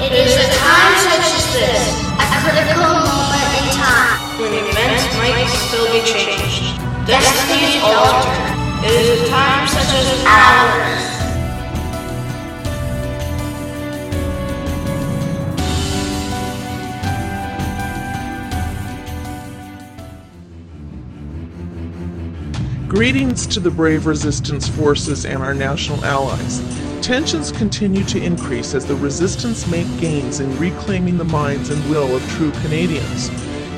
It is a time such as this, a critical moment in time, when events might still be changed. Destinies altered. It is a time such as ours. Greetings to the brave resistance forces and our national allies. Tensions continue to increase as the resistance make gains in reclaiming the minds and will of true Canadians.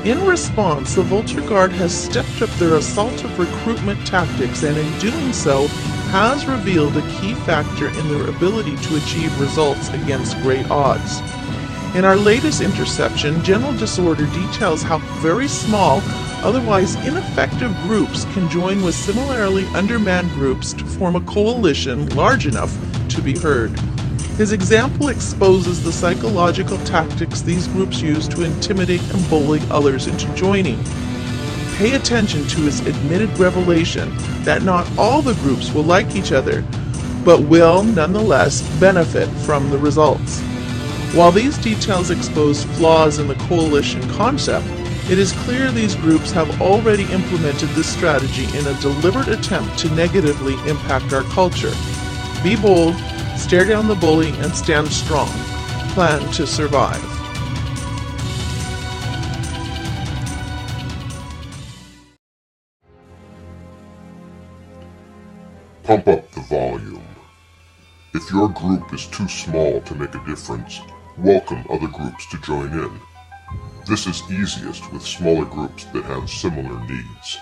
In response, the Vulture Guard has stepped up their assault of recruitment tactics and in doing so has revealed a key factor in their ability to achieve results against great odds. In our latest interception, General Disorder details how very small, otherwise ineffective groups can join with similarly undermanned groups to form a coalition large enough to be heard. His example exposes the psychological tactics these groups use to intimidate and bully others into joining. Pay attention to his admitted revelation that not all the groups will like each other, but will nonetheless benefit from the results. While these details expose flaws in the coalition concept, it is clear these groups have already implemented this strategy in a deliberate attempt to negatively impact our culture. Be bold, stare down the bully, and stand strong. Plan to survive. Pump up the volume. If your group is too small to make a difference, welcome other groups to join in. This is easiest with smaller groups that have similar needs.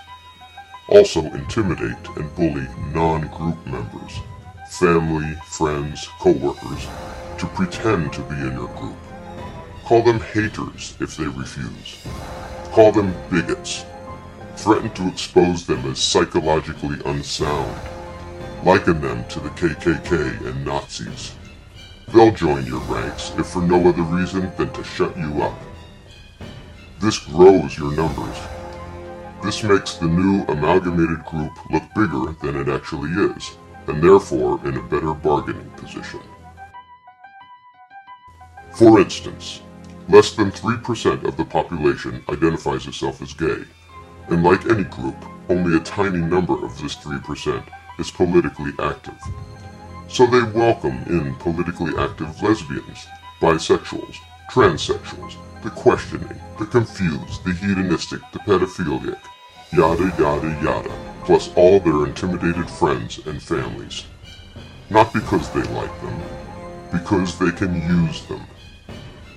Also intimidate and bully non-group members, family, friends, co-workers, to pretend to be in your group. Call them haters if they refuse. Call them bigots. Threaten to expose them as psychologically unsound. Liken them to the KKK and Nazis. They'll join your ranks if for no other reason than to shut you up. This grows your numbers. This makes the new amalgamated group look bigger than it actually is, and therefore in a better bargaining position. For instance, less than 3% of the population identifies itself as gay, and like any group, only a tiny number of this 3% is politically active. So they welcome in politically active lesbians, bisexuals, transsexuals, the questioning, the confused, the hedonistic, the pedophilic, yada yada yada, plus all their intimidated friends and families. Not because they like them, because they can use them.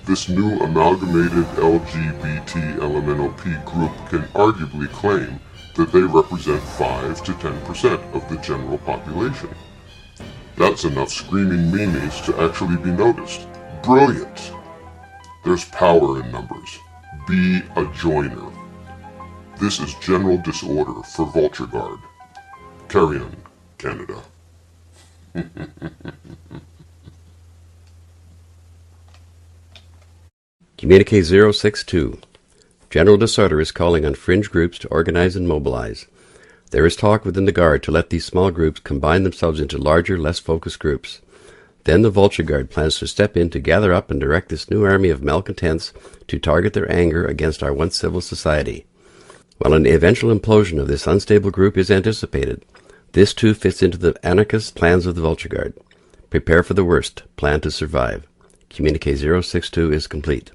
This new amalgamated LGBT LMNOP group can arguably claim that they represent 5 to 10% of the general population. That's enough screaming memes to actually be noticed. Brilliant! There's power in numbers. Be a joiner. This is General Disorder for Vulture Guard. Carry on, Canada. Communiqué 062. General Disorder is calling on fringe groups to organize and mobilize. There is talk within the Guard to let these small groups combine themselves into larger, less focused groups. Then the Vulture Guard plans to step in to gather up and direct this new army of malcontents to target their anger against our once civil society. While an eventual implosion of this unstable group is anticipated, this too fits into the anarchist plans of the Vulture Guard. Prepare for the worst. Plan to survive. Communiqué 062 is complete.